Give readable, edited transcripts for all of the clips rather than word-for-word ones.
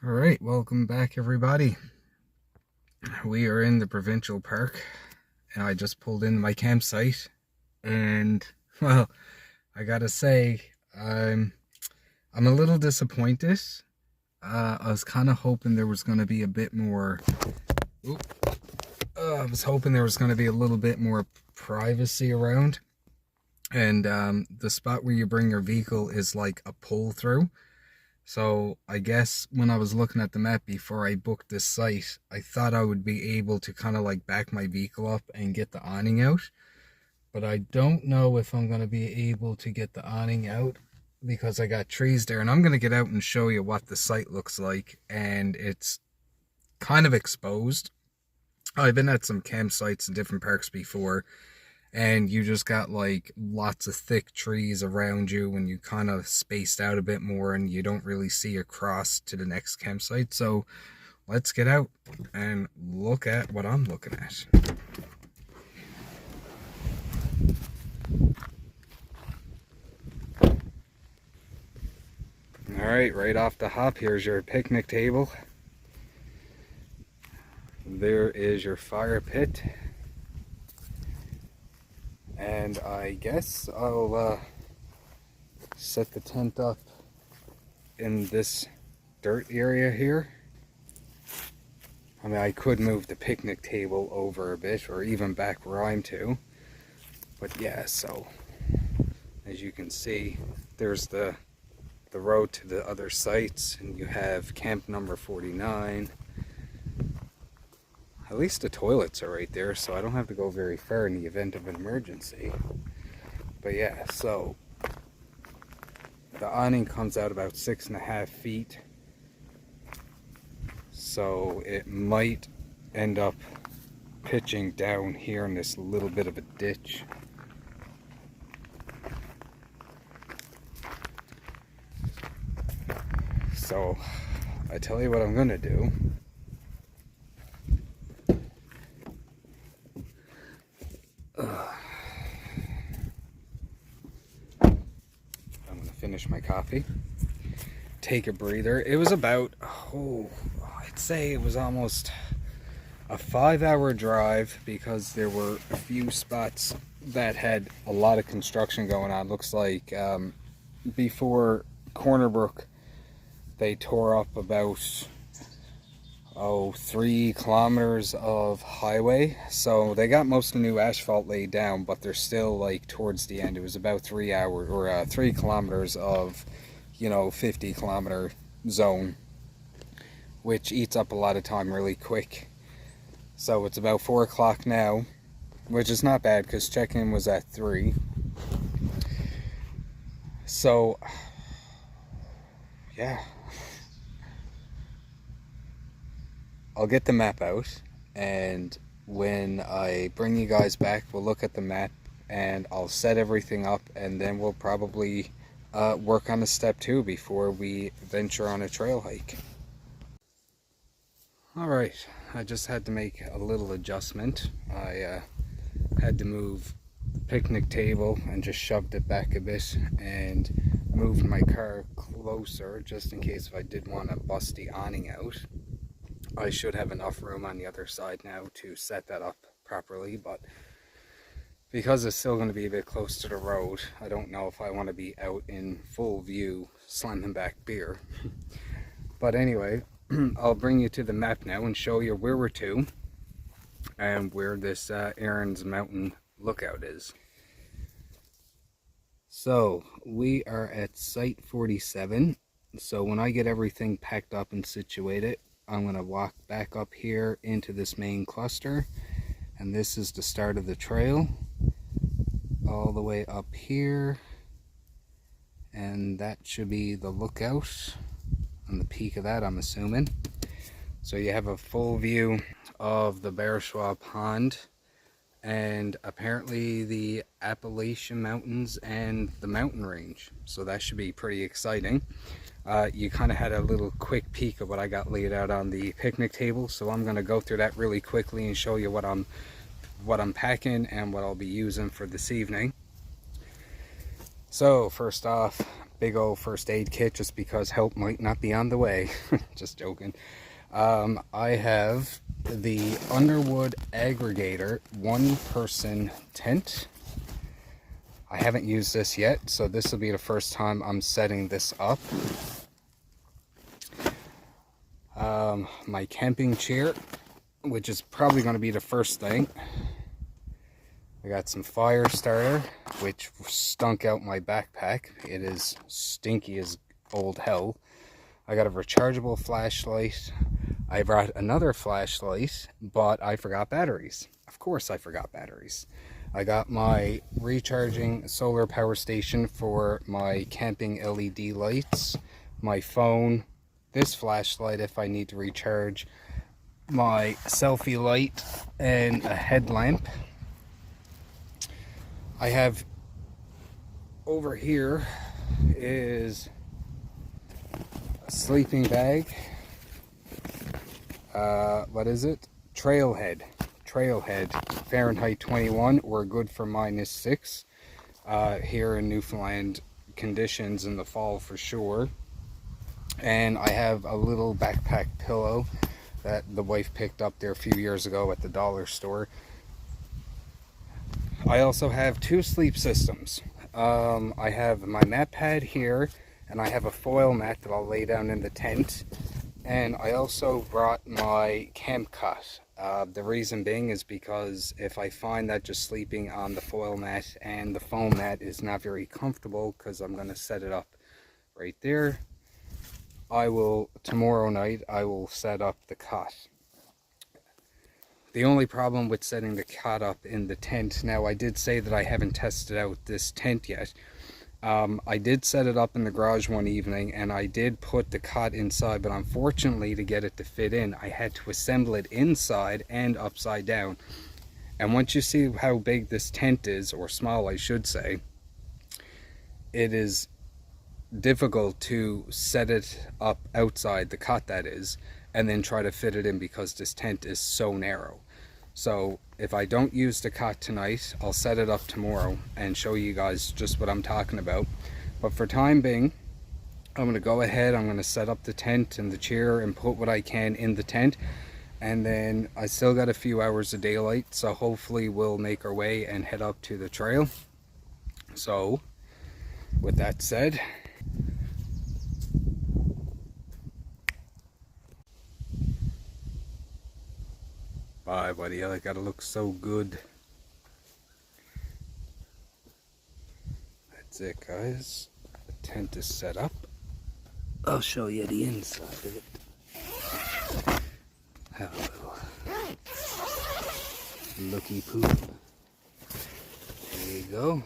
All right, welcome back, everybody. We are in the provincial park, and I just pulled in my campsite. And well, I gotta say, I'm a little disappointed. I was kind of hoping there was gonna be a bit more. Oop, I was hoping there was gonna be a little bit more privacy around. And the spot where you bring your vehicle is like a pull through. So I guess when I was looking at the map before I booked this site, I thought I would be able to kind of like back my vehicle up and get the awning out. But I don't know if I'm going to be able to get the awning out because I got trees there. And I'm going to get out and show you what the site looks like. And it's kind of exposed. I've been at some campsites in different parks before, and you just got like lots of thick trees around you and you kind of spaced out a bit more and you don't really see across to the next campsite. So let's get out and look at what I'm looking at. All right off the hop, here's your picnic table. There is your fire pit. And I guess I'll set the tent up in this dirt area here. I mean, I could move the picnic table over a bit or even back where I'm to. But yeah, so as you can see, there's the road to the other sites, and you have camp number 49. At least the toilets are right there, so I don't have to go very far in the event of an emergency. But yeah, so the awning comes out about 6.5 feet. So it might end up pitching down here in this little bit of a ditch. So I tell you what I'm gonna do. I'm gonna finish my coffee, take a breather. It was about, I'd say it was almost a 5-hour drive because there were a few spots that had a lot of construction going on. Looks like before Corner Brook, they tore up about 3 kilometers of highway. So they got most of the new asphalt laid down, but they're still like towards the end. It was about 3 hours or 3 kilometers of 50-kilometer zone, which eats up a lot of time really quick. So it's about 4 o'clock now, which is not bad because check-in was at 3. So yeah, I'll get the map out, and when I bring you guys back, we'll look at the map and I'll set everything up, and then we'll probably work on a step 2 before we venture on a trail hike. Alright, I just had to make a little adjustment. I had to move the picnic table and just shoved it back a bit and moved my car closer just in case if I did want to bust the awning out. I should have enough room on the other side now to set that up properly, but because it's still going to be a bit close to the road, I don't know if I want to be out in full view slamming back beer. But anyway, I'll bring you to the map now and show you where we're to and where this Aaron's Mountain lookout is. So we are at site 47. So when I get everything packed up and situated, I'm going to walk back up here into this main cluster, and this is the start of the trail all the way up here, and that should be the lookout on the peak of that, I'm assuming. So you have a full view of the Bearschwab Pond and apparently the Appalachian Mountains and the mountain range, so that should be pretty exciting. You kind of had a little quick peek of what I got laid out on the picnic table, so I'm going to go through that really quickly and show you what I'm packing and what I'll be using for this evening. So first off, big old first aid kit just because help might not be on the way. Just joking. I have the Underwood Aggregator 1-person tent. I haven't used this yet, so this will be the first time I'm setting this up. My camping chair, which is probably going to be the first thing. I got some fire starter, which stunk out my backpack. It is stinky as old hell. I got a rechargeable flashlight. I brought another flashlight, but I forgot batteries. Of course I forgot batteries. I got my recharging solar power station for my camping LED lights, my phone, this flashlight if I need to recharge, my selfie light, and a headlamp. I have over here is a sleeping bag. What is it? Trailhead Fahrenheit 21. We're good for -6 here in Newfoundland conditions in the fall for sure. And I have a little backpack pillow that the wife picked up there a few years ago at the dollar store. I also have 2 sleep systems. I have my mat pad here, and I have a foil mat that I'll lay down in the tent. And I also brought my camp cot. The reason being is because if I find that just sleeping on the foil mat and the foam mat is not very comfortable, because I'm going to set it up right there, tomorrow night, I will set up the cot. The only problem with setting the cot up in the tent, now I did say that I haven't tested out this tent yet. I did set it up in the garage one evening, and I did put the cot inside, but unfortunately to get it to fit in, I had to assemble it inside and upside down. And once you see how big this tent is, or small I should say, it is difficult to set it up outside, the cot that is, and then try to fit it in because this tent is so narrow. So if I don't use the cot tonight, I'll set it up tomorrow and show you guys just what I'm talking about. But for time being, I'm going to go ahead, I'm going to set up the tent and the chair and put what I can in the tent. And then I still got a few hours of daylight, so hopefully we'll make our way and head up to the trail. So with that said, bye buddy, I gotta look so good. That's it guys, the tent is set up. I'll show you the inside of it. Have a little looky poo. There you go.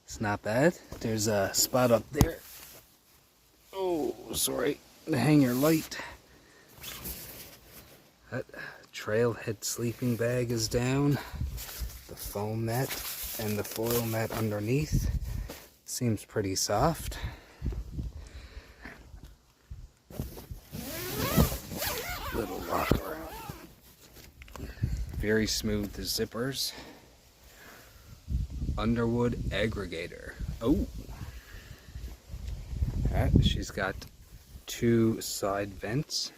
It's not bad. There's a spot up there. Oh, sorry. To hang your light. That trailhead sleeping bag is down. The foam mat and the foil mat underneath. Seems pretty soft. Little rock around. Very smooth, the zippers. Underwood Aggregator. Oh, she's got 2 side vents.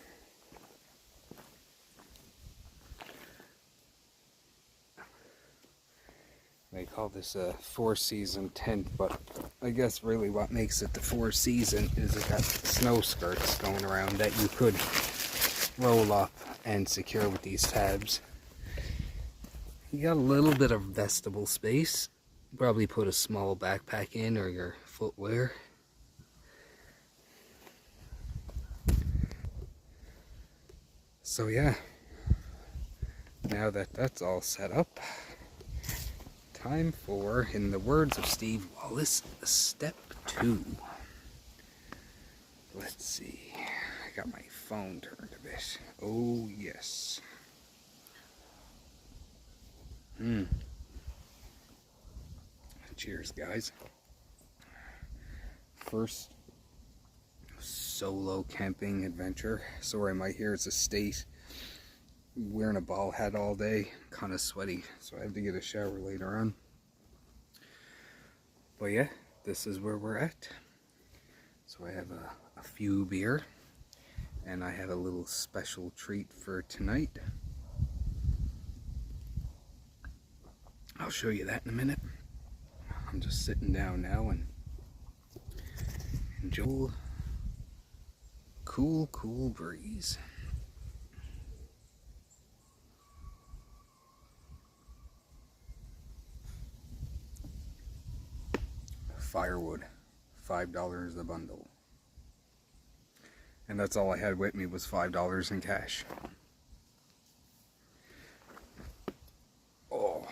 They call this a 4-season tent, but I guess really what makes it the 4-season is it got snow skirts going around that you could roll up and secure with these tabs. You got a little bit of vestibule space. Probably put a small backpack in or your footwear. So yeah, now that that's all set up, time for, in the words of Steve Wallace, step 2. Let's see, I got my phone turned a bit. Oh yes. Cheers guys. First solo camping adventure. Sorry, my hair is a state. Wearing a ball hat all day, kind of sweaty, so I have to get a shower later on. But yeah, this is where we're at. So I have a few beer, and I have a little special treat for tonight. I'll show you that in a minute. I'm just sitting down now and enjoy cool breeze. Firewood, $5 a bundle. And that's all I had with me was $5 in cash. Oh.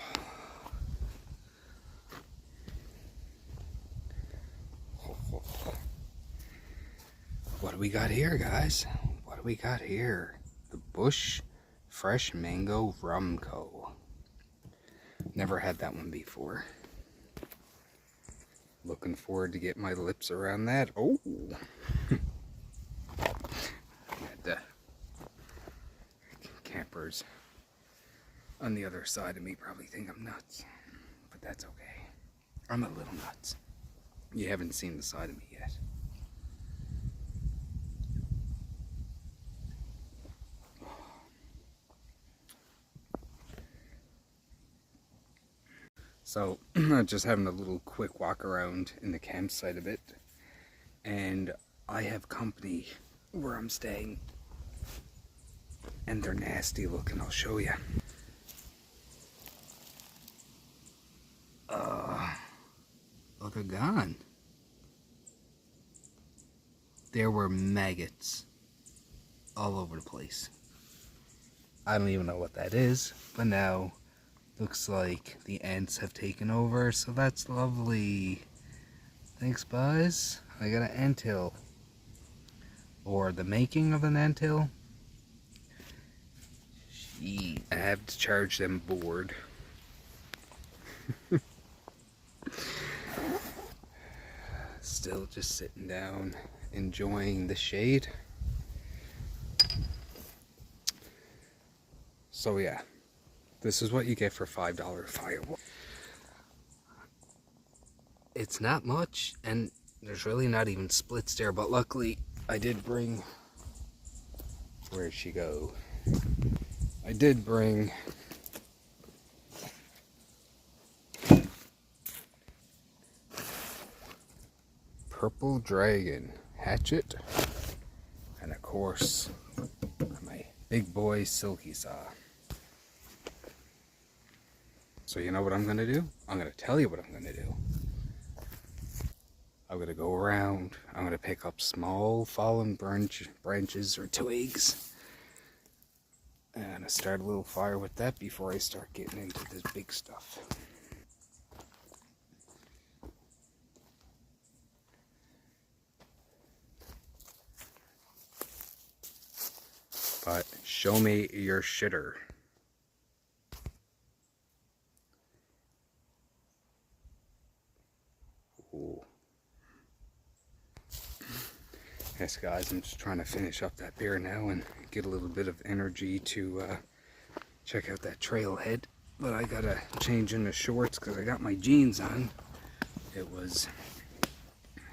What do we got here, guys? What do we got here? The Busch Fresh Mango Rum Co. Never had that one before. Looking forward to get my lips around that. Oh! Campers on the other side of me probably think I'm nuts, but that's okay. I'm a little nuts. You haven't seen the side of me yet. So, just having a little quick walk around in the campsite a bit, and I have company where I'm staying, and they're nasty looking. I'll show you. Oh, they're gone. There were maggots all over the place. I don't even know what that is, but now looks like the ants have taken over, so that's lovely. Thanks, Buzz. I got an anthill. Or the making of an anthill. Gee, I have to charge them board. Still just sitting down, enjoying the shade. So yeah, this is what you get for $5 firewood. It's not much, and there's really not even splits there, but luckily I did bring... Where'd she go? I did bring Purple Dragon hatchet, and of course my big boy silky saw. So you know what I'm gonna do? I'm gonna tell you what I'm gonna do. I'm gonna go around, I'm gonna pick up small fallen branches or twigs, and I'm gonna start a little fire with that before I start getting into this big stuff. But show me your shitter. Ooh. Yes, guys, I'm just trying to finish up that beer now and get a little bit of energy to check out that trailhead. But I gotta change into shorts because I got my jeans on. It was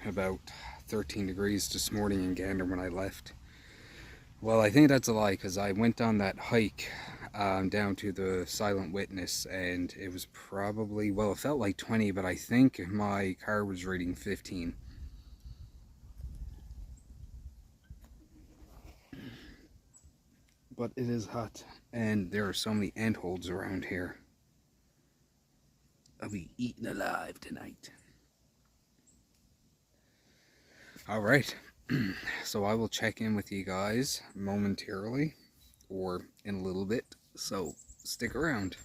about 13 degrees this morning in Gander when I left. Well, I think that's a lie, because I went on that hike down to the Silent Witness, and it was probably, well, it felt like 20, but I think my car was reading 15. But it is hot, and there are so many ant holes around here. I'll be eaten alive tonight. Alright, so I will check in with you guys momentarily, or in a little bit, so stick around.